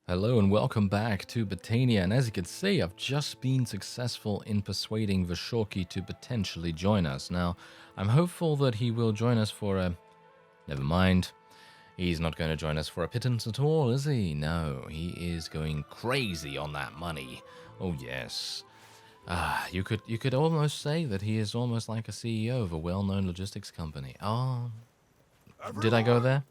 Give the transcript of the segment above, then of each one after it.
Hello and welcome back to Battania, and as you can see, I've just been successful in persuading Vashorki to potentially join us. Now, I'm hopeful that he will join us for a... Never mind. He's not going to join us for a pittance at all, is he? No, he is going crazy on that money. Oh yes. You could almost say that he is almost like a CEO of a well-known logistics company. Oh, did I go there?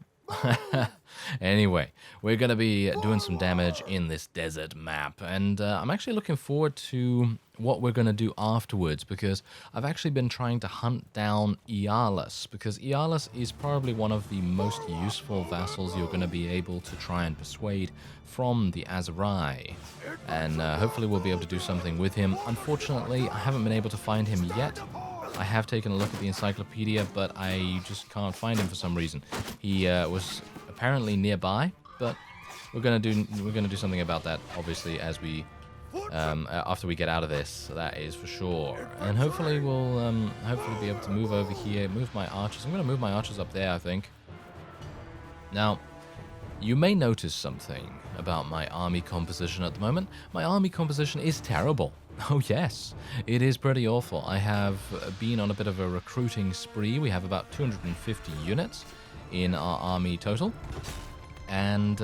Anyway, we're going to be doing some damage in this desert map, and I'm actually looking forward to what we're going to do afterwards, because I've actually been trying to hunt down Ialus, because Ialus is probably one of the most useful vassals you're going to be able to try and persuade from the Aserai, and hopefully we'll be able to do something with him. Unfortunately, I haven't been able to find him yet. I have taken a look at the encyclopedia, but I just can't find him for some reason. He was apparently nearby, but we're gonna do something about that, obviously, as we after we get out of this. That is for sure. And hopefully we'll hopefully be able to move over here, move my archers. I'm gonna move my archers up there, I think. Now, you may notice something about my army composition at the moment. My army composition is terrible. Oh yes, it is pretty awful. I have been on a bit of a recruiting spree. We have about 250 units in our army total. And,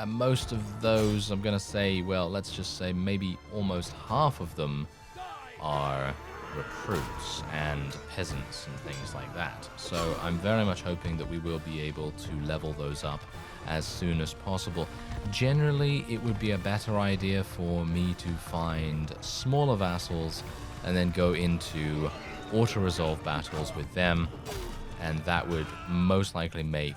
most of those, I'm going to say, well, let's just say maybe almost half of them are recruits and peasants and things like that. So I'm very much hoping that we will be able to level those up as soon as possible. Generally, it would be a better idea for me to find smaller vassals and then go into auto-resolve battles with them, and that would most likely make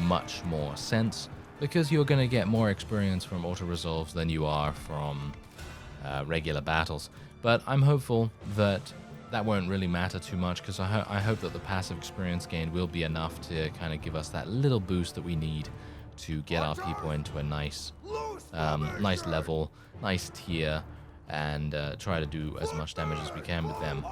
much more sense, because you're going to get more experience from auto-resolves than you are from regular battles. But I'm hopeful that that won't really matter too much, because I hope that the passive experience gain will be enough to kind of give us that little boost that we need to get our people into a nice level, nice tier, and try to do as much damage as we can with them.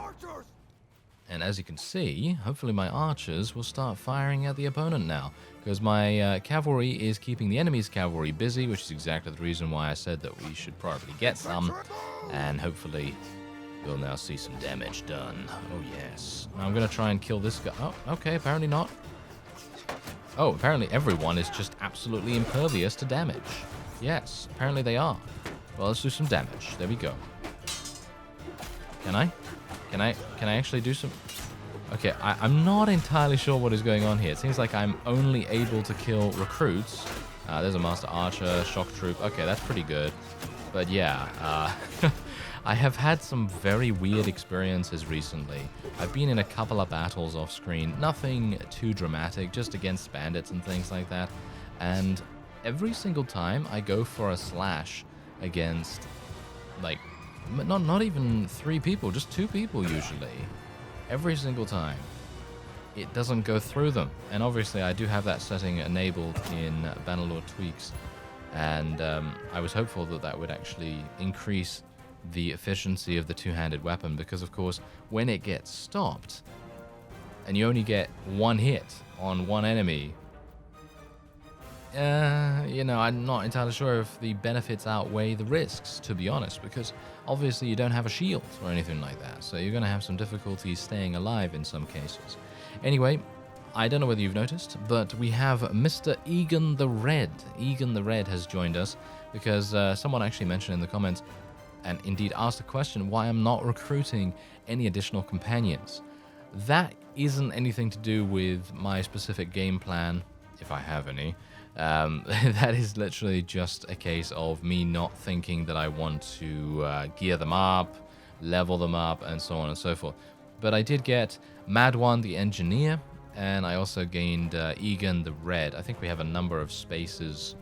And as you can see, hopefully my archers will start firing at the opponent now, because my cavalry is keeping the enemy's cavalry busy, which is exactly the reason why I said that we should probably get some, and hopefully we'll now see some damage done. Oh yes. Now I'm going to try and kill this guy. Oh, okay, apparently not. Oh, apparently everyone is just absolutely impervious to damage. Yes, apparently they are. Well, let's do some damage. There we go. Can I actually do some... Okay, I'm not entirely sure what is going on here. It seems like I'm only able to kill recruits. There's a Master Archer, Shock Troop. Okay, that's pretty good. But yeah, I have had some very weird experiences recently. I've been in a couple of battles off screen, nothing too dramatic, just against bandits and things like that. And every single time I go for a slash against, like, not even 3 people, just 2 people usually. Every single time, it doesn't go through them. And obviously I do have that setting enabled in Bannerlord Tweaks. And I was hopeful that that would actually increase the efficiency of the two-handed weapon, because of course when it gets stopped and you only get 1 hit on 1 enemy, I'm not entirely sure if the benefits outweigh the risks, to be honest, because obviously you don't have a shield or anything like that, so you're going to have some difficulties staying alive in some cases. Anyway, I don't know whether you've noticed, but we have Mr. Egan the Red. Egan the Red has joined us because someone actually mentioned in the comments, and indeed asked a question, why I'm not recruiting any additional companions. That isn't anything to do with my specific game plan, if I have any. That is literally just a case of me not thinking that I want to gear them up, level them up, and so on and so forth. But I did get Madwan the Engineer, and I also gained Egan the Red. I think we have a number of spaces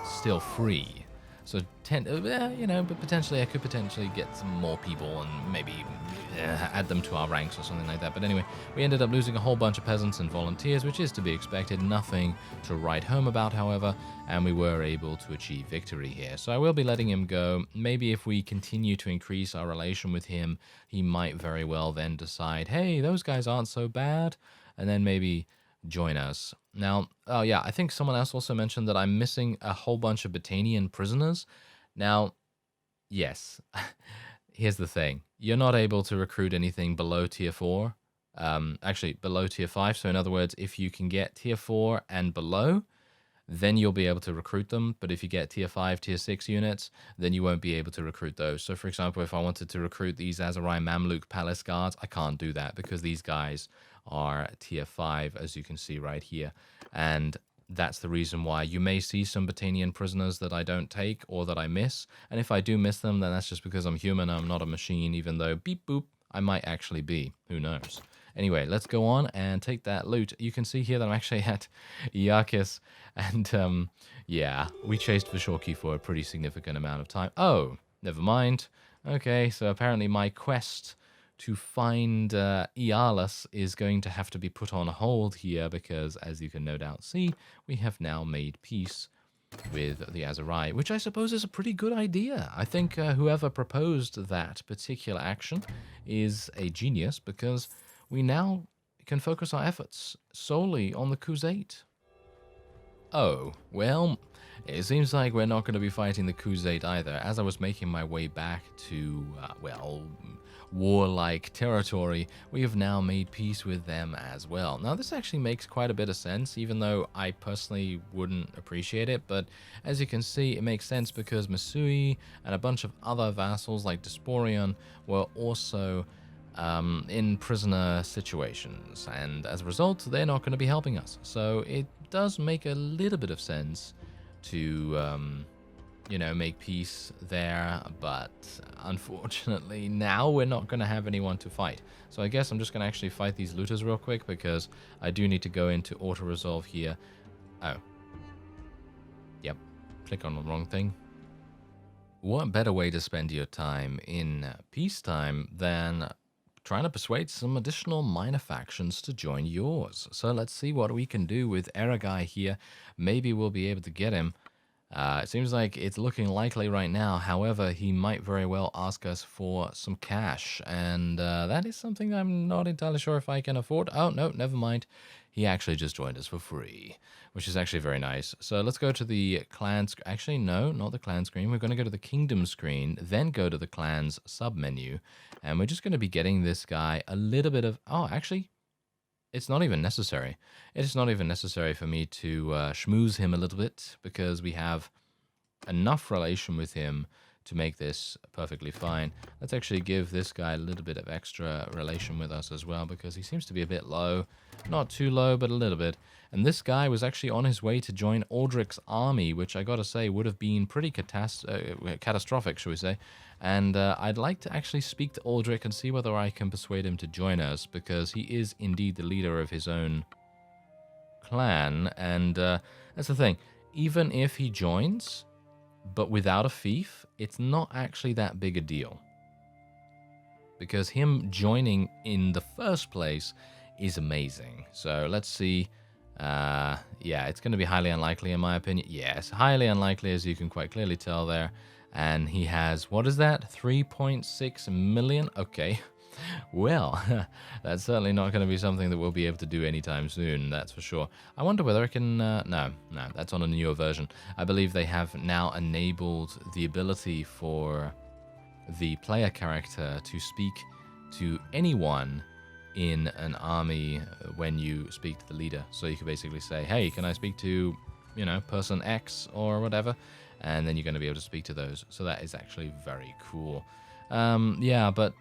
still free. So, but potentially I could potentially get some more people and maybe add them to our ranks or something like that. But anyway, we ended up losing a whole bunch of peasants and volunteers, which is to be expected. Nothing to write home about, however, and we were able to achieve victory here. So I will be letting him go. Maybe if we continue to increase our relation with him, he might very well then decide, hey, those guys aren't so bad, and then maybe join us. Now, oh yeah, I think someone else also mentioned that I'm missing a whole bunch of Battanian prisoners. Now, yes, here's the thing. You're not able to recruit anything below tier 4. Actually, below tier 5. So in other words, if you can get tier 4 and below, then you'll be able to recruit them. But if you get tier 5, tier 6 units, then you won't be able to recruit those. So for example, if I wanted to recruit these Aserai Mamluk Palace Guards, I can't do that because these guys are tier 5, as you can see right here. And that's the reason why you may see some Battanian prisoners that I don't take or that I miss. And if I do miss them, then that's just because I'm human. I'm not a machine, even though beep boop, I might actually be. Who knows? Anyway, let's go on and take that loot. You can see here that I'm actually at Iarkis, and yeah, we chased Vishorki for a pretty significant amount of time. Oh, never mind. Okay, so apparently my quest to find Iarlus is going to have to be put on hold here because, as you can no doubt see, we have now made peace with the Aserai, which I suppose is a pretty good idea. I think whoever proposed that particular action is a genius because we now can focus our efforts solely on the Crusade. Oh, well, it seems like we're not going to be fighting the Crusade either. As I was making my way back to, well, warlike territory, we have now made peace with them as well. Now, this actually makes quite a bit of sense, even though I personally wouldn't appreciate it. But as you can see, it makes sense because Misui and a bunch of other vassals like Disporion were also in prisoner situations, and as a result, they're not going to be helping us. So it does make a little bit of sense to, you know, make peace there, but unfortunately, now we're not going to have anyone to fight. So I guess I'm just going to actually fight these looters real quick, because I do need to go into auto-resolve here. Oh. Yep. Click on the wrong thing. What better way to spend your time in peacetime than trying to persuade some additional minor factions to join yours? So let's see what we can do with Eragai here. Maybe we'll be able to get him. It seems like it's looking likely right now. However, he might very well ask us for some cash, and that is something I'm not entirely sure if I can afford. Oh, no, never mind. He actually just joined us for free, which is actually very nice. So let's go to the clan screen. Actually, no, not the clan screen. We're going to go to the kingdom screen, then go to the clans sub-menu, and we're just going to be getting this guy a little bit of... Oh, actually, it's not even necessary. It is not even necessary for me to schmooze him a little bit, because we have enough relation with him to make this perfectly fine. Let's actually give this guy a little bit of extra relation with us as well, because he seems to be a bit low. Not too low, but a little bit. And this guy was actually on his way to join Aldrich's army, which I gotta say would have been pretty catastrophic, shall we say. And I'd like to actually speak to Aldrich and see whether I can persuade him to join us, because he is indeed the leader of his own clan. And that's the thing. Even if he joins, but without a fief, it's not actually that big a deal. Because him joining in the first place is amazing. So let's see. Yeah, it's going to be highly unlikely in my opinion. Yes, highly unlikely, as you can quite clearly tell there. And he has, what is that? 3.6 million? Okay. Well, that's certainly not going to be something that we'll be able to do anytime soon, that's for sure. I wonder whether I can... no, that's on a newer version. I believe they have now enabled the ability for the player character to speak to anyone in an army when you speak to the leader. So you can basically say, hey, can I speak to, you know, person X or whatever? And then you're going to be able to speak to those. So that is actually very cool. Yeah, but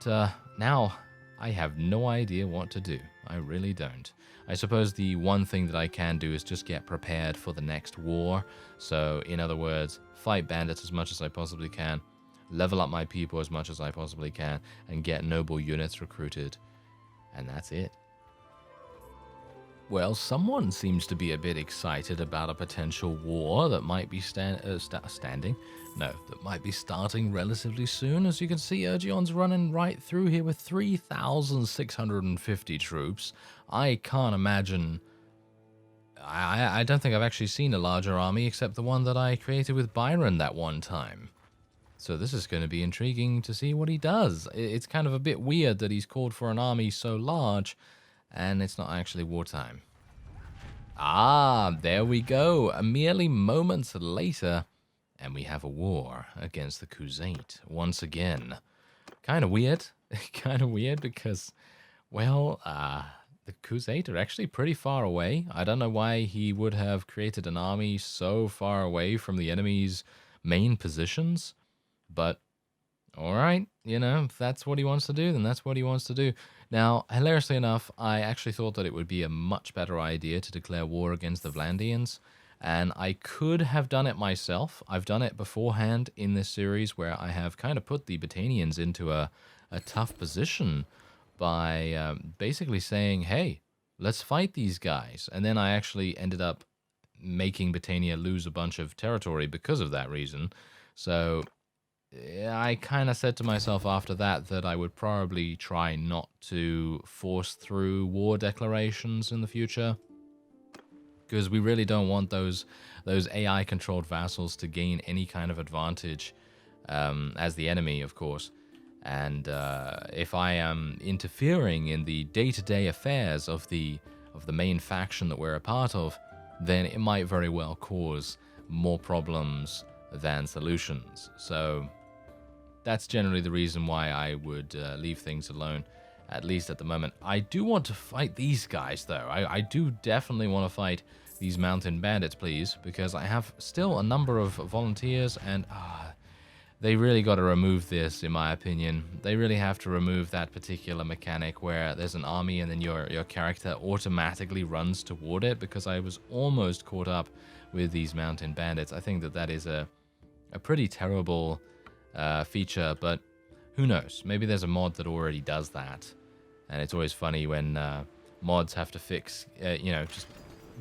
now I have no idea what to do. I really don't. I suppose the one thing that I can do is just get prepared for the next war. So, in other words, fight bandits as much as I possibly can, level up my people as much as I possibly can, and get noble units recruited. And that's it. Well, someone seems to be a bit excited about a potential war that might be that might be starting relatively soon. As you can see, Urgion's running right through here with 3,650 troops. I can't imagine... I don't think I've actually seen a larger army except the one that I created with Byron that one time. So this is going to be intriguing to see what he does. It's kind of a bit weird that he's called for an army so large, and it's not actually wartime. Ah, there we go. Merely moments later, and we have a war against the Khuzait once again. Kind of weird. Kind of weird because, well, the Khuzait are actually pretty far away. I don't know why he would have created an army so far away from the enemy's main positions, but alright, you know, if that's what he wants to do, then that's what he wants to do. Now, hilariously enough, I actually thought that it would be a much better idea to declare war against the Vlandians, and I could have done it myself. I've done it beforehand in this series where I have kind of put the Battanians into a tough position by basically saying, hey, let's fight these guys. And then I actually ended up making Battania lose a bunch of territory because of that reason. So I kind of said to myself after that that I would probably try not to force through war declarations in the future, because we really don't want those AI-controlled vassals to gain any kind of advantage as the enemy, of course. And if I am interfering in the day-to-day affairs of the main faction that we're a part of, then it might very well cause more problems than solutions. So that's generally the reason why I would leave things alone, at least at the moment. I do want to fight these guys, though. I do definitely want to fight these mountain bandits, please, because I have still a number of volunteers, and they really got to remove this, in my opinion. They really have to remove that particular mechanic where there's an army and then your character automatically runs toward it, because I was almost caught up with these mountain bandits. I think that that is a pretty terrible feature, but who knows? Maybe there's a mod that already does that, and it's always funny when mods have to fix, you know, just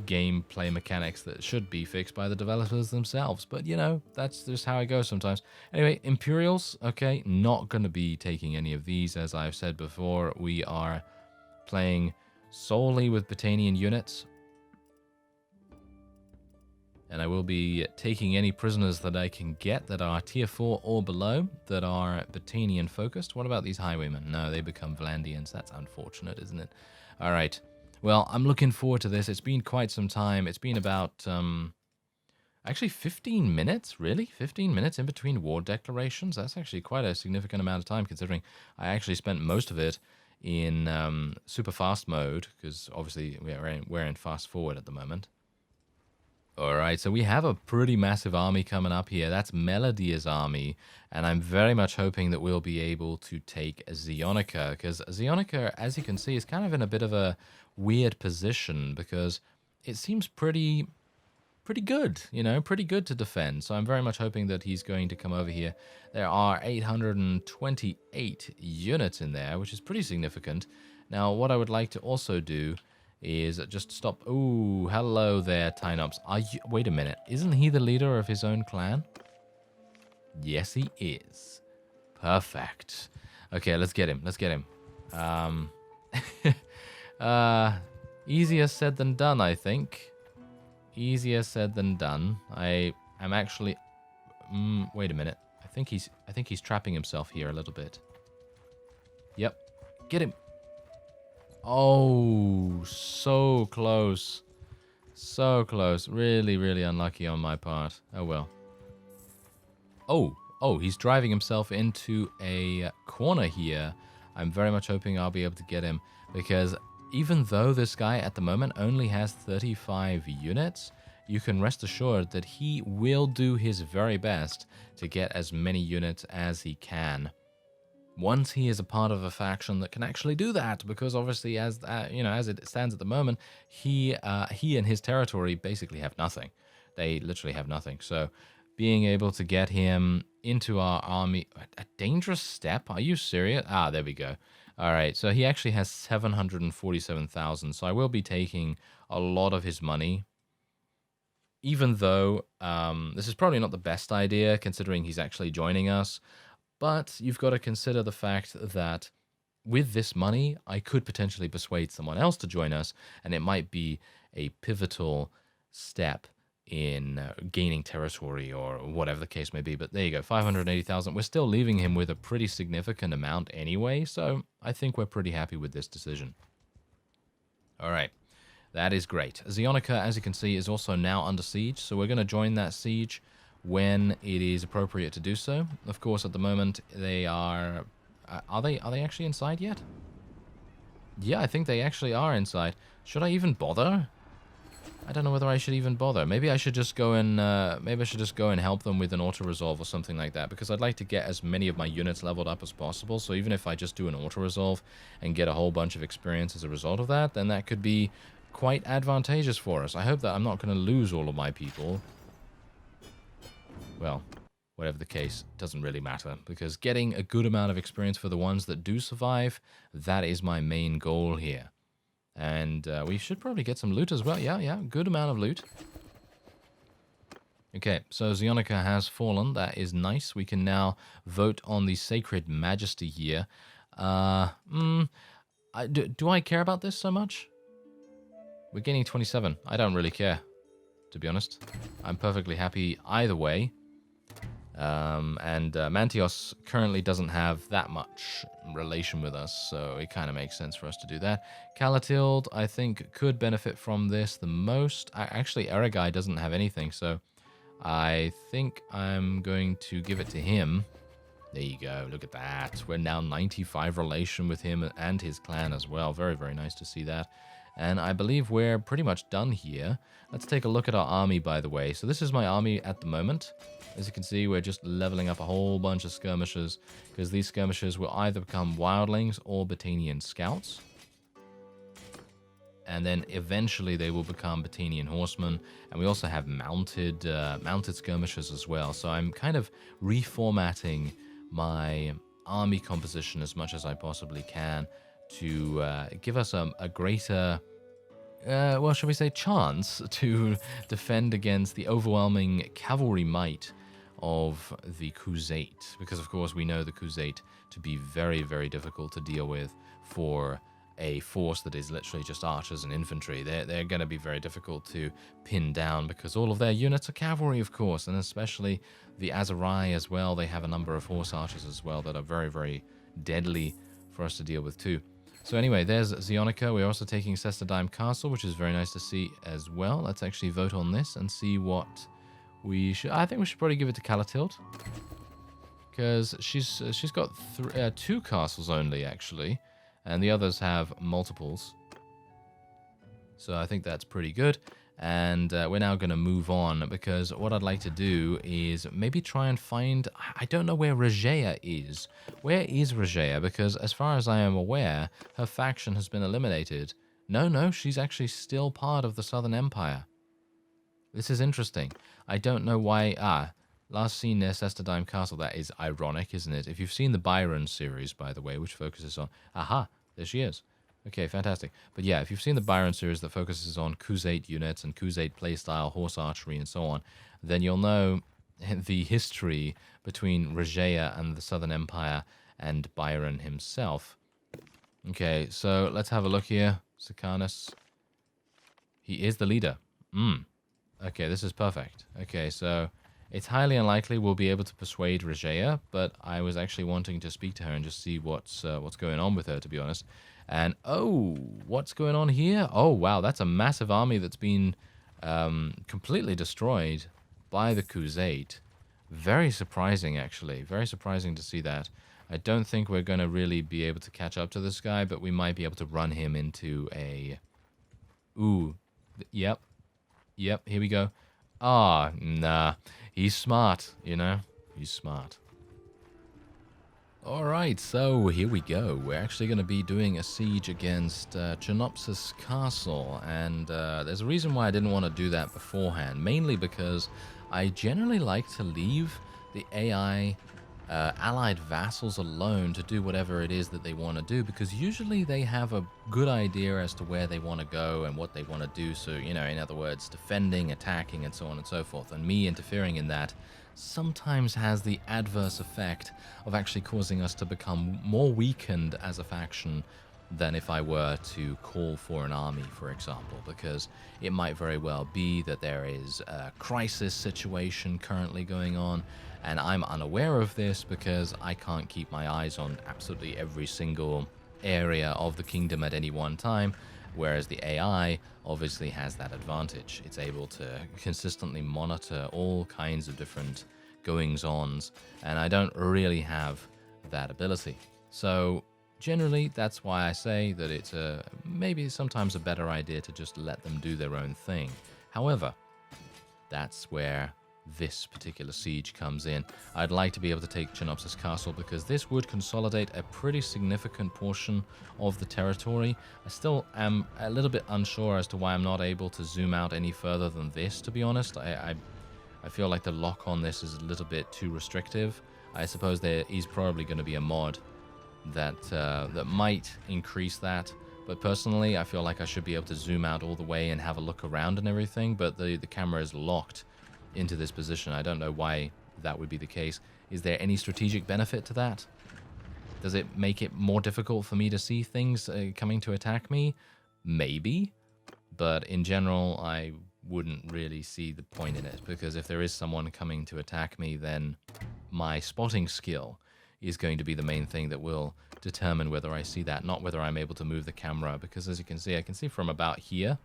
gameplay mechanics that should be fixed by the developers themselves. But, you know, that's just how it goes sometimes. Anyway, Imperials, okay, not going to be taking any of these. As I've said before, we are playing solely with Battanian units, and I will be taking any prisoners that I can get that are tier 4 or below, that are Battanian focused. What about these highwaymen? No, they become Vlandians. That's unfortunate, isn't it? All right. Well, I'm looking forward to this. It's been quite some time. It's been about, actually 15 minutes, really? 15 minutes in between war declarations? That's actually quite a significant amount of time, considering I actually spent most of it in super fast mode, because obviously we're in fast forward at the moment. Alright, so we have a pretty massive army coming up here. That's Melodia's army, and I'm very much hoping that we'll be able to take Zionica, because Zionica, as you can see, is kind of in a bit of a weird position, because it seems pretty good, you know, pretty good to defend. So I'm very much hoping that he's going to come over here. There are 828 units in there, which is pretty significant. Now, what I would like to also do is just stop. Ooh, hello there, Tynops. Are you? Wait a minute. Isn't he the leader of his own clan? Yes, he is. Perfect. Okay, let's get him. Let's get him. Easier said than done, I think. Easier said than done. I am actually. Wait a minute. I think he's trapping himself here a little bit. Yep. Get him. Oh, so close. So close. Really, really unlucky on my part. Oh, well. Oh, he's driving himself into a corner here. I'm very much hoping I'll be able to get him, because even though this guy at the moment only has 35 units, you can rest assured that he will do his very best to get as many units as he can, once he is a part of a faction that can actually do that, because obviously, as you know, as it stands at the moment, he and his territory basically have nothing. They literally have nothing. So, being able to get him into our army, a dangerous step? Are you serious? Ah, there we go. All right, so he actually has 747,000. So I will be taking a lot of his money, even though this is probably not the best idea, considering he's actually joining us. But you've got to consider the fact that with this money, I could potentially persuade someone else to join us, and it might be a pivotal step in gaining territory or whatever the case may be. But there you go, 580,000. We're still leaving him with a pretty significant amount anyway, so I think we're pretty happy with this decision. All right. That is great. Zionica, as you can see, is also now under siege, so we're going to join that siege when it is appropriate to do so. Of course, at the moment, they are... Are they actually inside yet? Yeah, I think they actually are inside. Should I even bother? I don't know whether I should even bother. Maybe I should just go and help them with an auto-resolve or something like that, because I'd like to get as many of my units leveled up as possible. So even if I just do an auto-resolve and get a whole bunch of experience as a result of that, then that could be quite advantageous for us. I hope that I'm not going to lose all of my people. Well, whatever the case, doesn't really matter, because getting a good amount of experience for the ones that do survive, that is my main goal here. And we should probably get some loot as well. Yeah, good amount of loot. Okay, so Zionica has fallen. That is nice. We can now vote on the Sacred Majesty here. Do I care about this so much? We're gaining 27. I don't really care, to be honest. I'm perfectly happy either way. Mantios currently doesn't have that much relation with us, so it kind of makes sense for us to do that. Calatilde, I think, could benefit from this the most. Actually, Eragai doesn't have anything, so I think I'm going to give it to him. There you go, look at that. We're now 95 relation with him and his clan as well. Very, very nice to see that. And I believe we're pretty much done here. Let's take a look at our army, by the way. So this is my army at the moment. As you can see, we're just leveling up a whole bunch of skirmishers, because these skirmishers will either become wildlings or Battanian scouts. And then eventually they will become Battanian horsemen. And we also have mounted skirmishers as well. So I'm kind of reformatting my army composition as much as I possibly can to give us a greater, well, shall we say, chance to defend against the overwhelming cavalry might of the Khuzait. Because, of course, we know the Khuzait to be very, very difficult to deal with for a force that is literally just archers and infantry. They're going to be very difficult to pin down, because all of their units are cavalry, of course, and especially the Azarai as well. They have a number of horse archers as well that are very, very deadly for us to deal with too. So anyway, there's Zionica. We're also taking Cestadime Castle, which is very nice to see as well. Let's actually vote on this and see what we should... I think we should probably give it to Calatilde, because she's got 2 castles only, actually, and the others have multiples. So I think that's pretty good. And we're now going to move on, because what I'd like to do is maybe try and find... I don't know where Regea is. Where is Regea? Because as far as I am aware, her faction has been eliminated. No, she's actually still part of the Southern Empire. This is interesting. I don't know why... last seen near Cestadime Castle. That is ironic, isn't it? If you've seen the Byron series, by the way, which focuses on... Aha! There she is. Okay, fantastic. But yeah, if you've seen the Byron series that focuses on Khuzait units and Khuzait playstyle, horse archery, and so on, then you'll know the history between Regea and the Southern Empire and Byron himself. Okay, so let's have a look here. Sicanus. He is the leader. Okay, this is perfect. Okay, so it's highly unlikely we'll be able to persuade Regea, but I was actually wanting to speak to her and just see what's going on with her, to be honest. And, oh, what's going on here? Oh, wow, that's a massive army that's been completely destroyed by the Khuzait. Very surprising, actually. Very surprising to see that. I don't think we're going to really be able to catch up to this guy, but we might be able to run him into a... Ooh, yep, here we go. Ah, nah, he's smart, you know? He's smart. Alright, so here we go. We're actually going to be doing a siege against Chernopsis Castle, and there's a reason why I didn't want to do that beforehand, mainly because I generally like to leave the AI allied vassals alone to do whatever it is that they want to do, because usually they have a good idea as to where they want to go and what they want to do. So, you know, in other words, defending, attacking, and so on and so forth. And me interfering in that sometimes has the adverse effect of actually causing us to become more weakened as a faction than if I were to call for an army, for example, because it might very well be that there is a crisis situation currently going on, and I'm unaware of this because I can't keep my eyes on absolutely every single area of the kingdom at any one time, whereas the AI obviously has that advantage. It's able to consistently monitor all kinds of different goings-ons, and I don't really have that ability. So generally, that's why I say that it's maybe sometimes a better idea to just let them do their own thing. However, that's where this particular siege comes in. I'd like to be able to take Chernopsis Castle because this would consolidate a pretty significant portion of the territory. I still am a little bit unsure as to why I'm not able to zoom out any further than this, to be honest. I feel like the lock on this is a little bit too restrictive. I suppose there is probably going to be a mod that that might increase that, but personally I feel like I should be able to zoom out all the way and have a look around and everything, but the camera is locked into this position. I don't know why that would be the case. Is there any strategic benefit to that? Does it make it more difficult for me to see things coming to attack me? Maybe, but in general I wouldn't really see the point in it, because if there is someone coming to attack me, then my spotting skill is going to be the main thing that will determine whether I see that, not whether I'm able to move the camera, because as you can see, I can see from about here,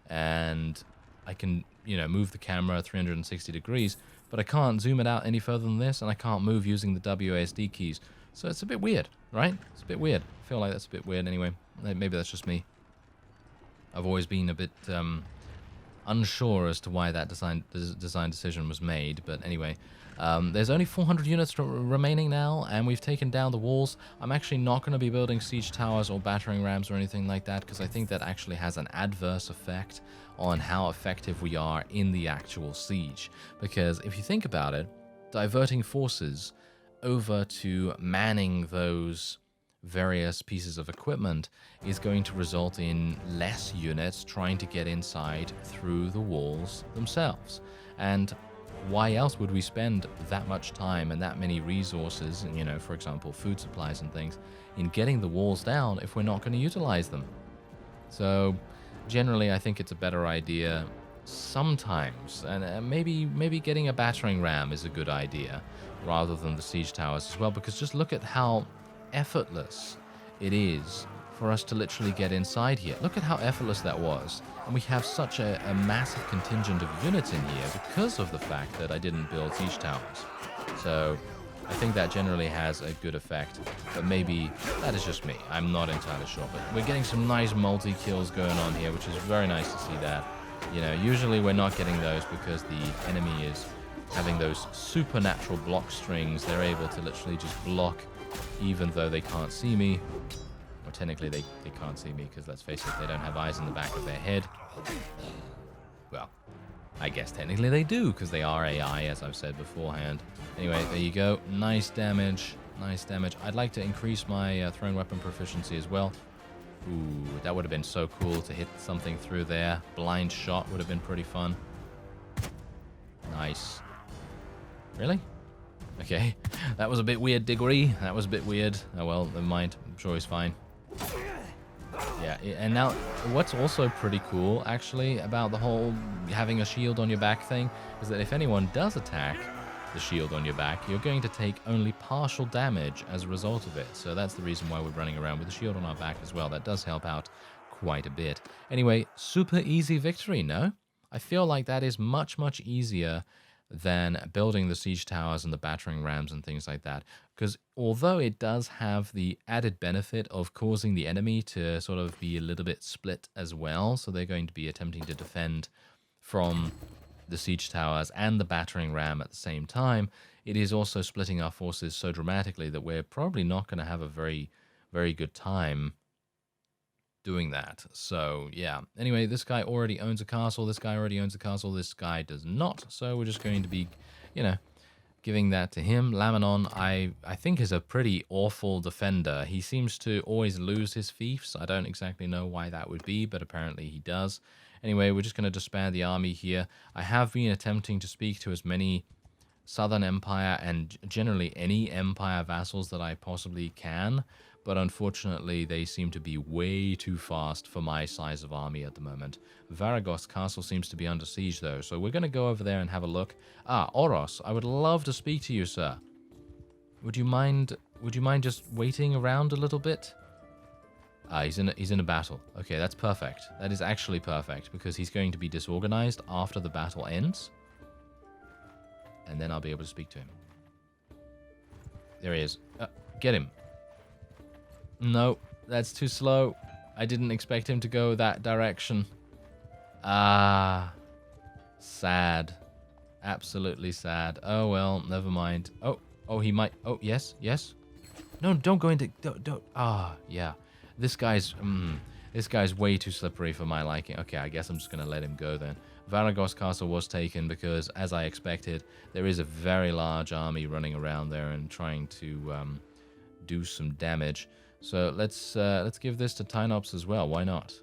and I can, move the camera 360 degrees, but I can't zoom it out any further than this, and I can't move using the WASD keys. So it's a bit weird, right? It's a bit weird. I feel like that's a bit weird anyway. Maybe that's just me. I've always been a bit unsure as to why that design decision was made, but anyway. There's only 400 units remaining now, and we've taken down the walls. I'm actually not going to be building siege towers or battering rams or anything like that, because I think that actually has an adverse effect on how effective we are in the actual siege. Because if you think about it, diverting forces over to manning those various pieces of equipment is going to result in less units trying to get inside through the walls themselves. And why else would we spend that much time and that many resources, and, for example, food supplies and things, in getting the walls down if we're not going to utilize them? So generally, I think it's a better idea sometimes, and maybe getting a battering ram is a good idea rather than the siege towers as well, because just look at how effortless it is for us to literally get inside here. Look at how effortless that was. And we have such a massive contingent of units in here because of the fact that I didn't build siege towers. So I think that generally has a good effect, but maybe that is just me. I'm not entirely sure, but we're getting some nice multi-kills going on here, which is very nice to see that. Usually we're not getting those because the enemy is having those supernatural block strings. They're able to literally just block even though they can't see me. Well, technically they can't see me because, let's face it, they don't have eyes in the back of their head. Well, I guess technically they do because they are AI, as I've said beforehand. Anyway, there you go. Nice damage. Nice damage. I'd like to increase my thrown weapon proficiency as well. Ooh, that would have been so cool to hit something through there. Blind shot would have been pretty fun. Nice. Really? Okay. That was a bit weird, Diggory. That was a bit weird. Oh well, never mind. I'm sure he's fine. Yeah, and now what's also pretty cool, actually, about the whole having a shield on your back thing is that if anyone does attack the shield on your back, you're going to take only partial damage as a result of it. So that's the reason why we're running around with the shield on our back as well. That does help out quite a bit. Anyway, super easy victory, no? I feel like that is much, much easier than building the siege towers and the battering rams and things like that. Because although it does have the added benefit of causing the enemy to sort of be a little bit split as well, so they're going to be attempting to defend from the siege towers and the battering ram at the same time, it is also splitting our forces so dramatically that we're probably not going to have a very, very good time doing that. So yeah, anyway, this guy already owns a castle, this guy already owns a castle, this guy does not, so we're just going to be, giving that to him. Lamanon, I think, is a pretty awful defender. He seems to always lose his fiefs. I don't exactly know why that would be, but apparently he does. Anyway, we're just going to disband the army here. I have been attempting to speak to as many Southern Empire and generally any Empire vassals that I possibly can, but unfortunately they seem to be way too fast for my size of army at the moment. Varagos Castle seems to be under siege though, so we're going to go over there and have a look. Ah, Oros, I would love to speak to you, sir. Would you mind just waiting around a little bit? He's in a battle. Okay, that's perfect. That is actually perfect, because he's going to be disorganized after the battle ends. And then I'll be able to speak to him. There he is. Get him. No, that's too slow. I didn't expect him to go that direction. Ah. Sad. Absolutely sad. Oh, well, never mind. Oh, he might. Oh, yes, yes. No, don't go into. Don't. Ah, yeah. This guy's way too slippery for my liking. Okay, I guess I'm just gonna let him go then. Varagos Castle was taken because, as I expected, there is a very large army running around there and trying to do some damage. So let's give this to Tynops as well. Why not?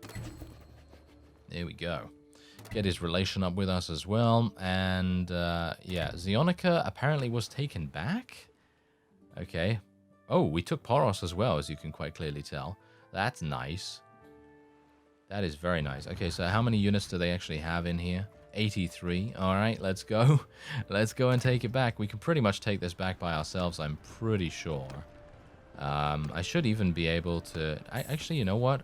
There we go. Get his relation up with us as well. And yeah, Zionica apparently was taken back. Okay. Oh, we took Poros as well, as you can quite clearly tell. That's nice. That is very nice. Okay, so how many units do they actually have in here? 83. All right, let's go. Let's go and take it back. We can pretty much take this back by ourselves, I'm pretty sure. I should even be able to... Actually, you know what?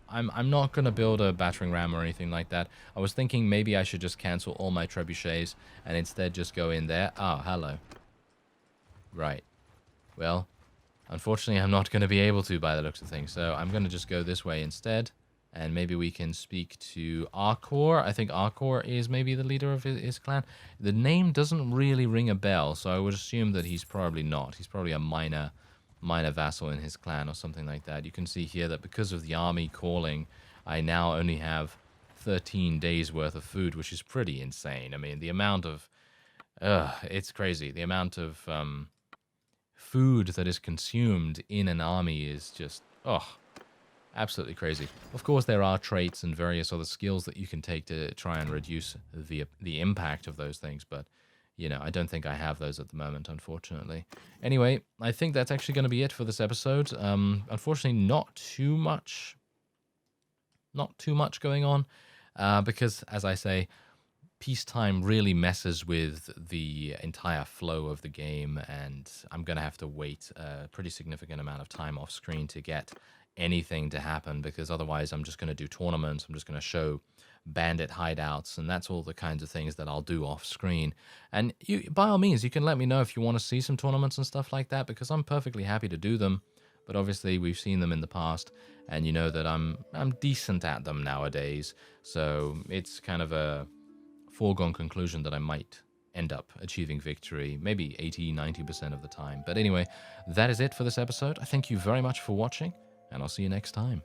I'm not going to build a battering ram or anything like that. I was thinking maybe I should just cancel all my trebuchets and instead just go in there. Oh, hello. Right. Well, unfortunately, I'm not going to be able to by the looks of things. So I'm going to just go this way instead. And maybe we can speak to Arcor. I think Arcor is maybe the leader of his clan. The name doesn't really ring a bell, so I would assume that he's probably not. He's probably a minor vassal in his clan or something like that. You can see here that because of the army calling, I now only have 13 days worth of food, which is pretty insane. I mean, the amount of... it's crazy. The amount of food that is consumed in an army is just... absolutely crazy. Of course, there are traits and various other skills that you can take to try and reduce the impact of those things, but, you know, I don't think I have those at the moment, unfortunately. Anyway, I think that's actually going to be it for this episode. Unfortunately, not too much going on, because, as I say, peacetime really messes with the entire flow of the game, and I'm going to have to wait a pretty significant amount of time off screen to get anything to happen, because otherwise I'm just going to do tournaments, I'm just going to show bandit hideouts, and that's all the kinds of things that I'll do off screen. And you, by all means, you can let me know if you want to see some tournaments and stuff like that, because I'm perfectly happy to do them. But obviously we've seen them in the past, and you know that I'm decent at them nowadays, so it's kind of a foregone conclusion that I might end up achieving victory, maybe 80-90% of the time. But anyway, that is it for this episode. I thank you very much for watching, and I'll see you next time.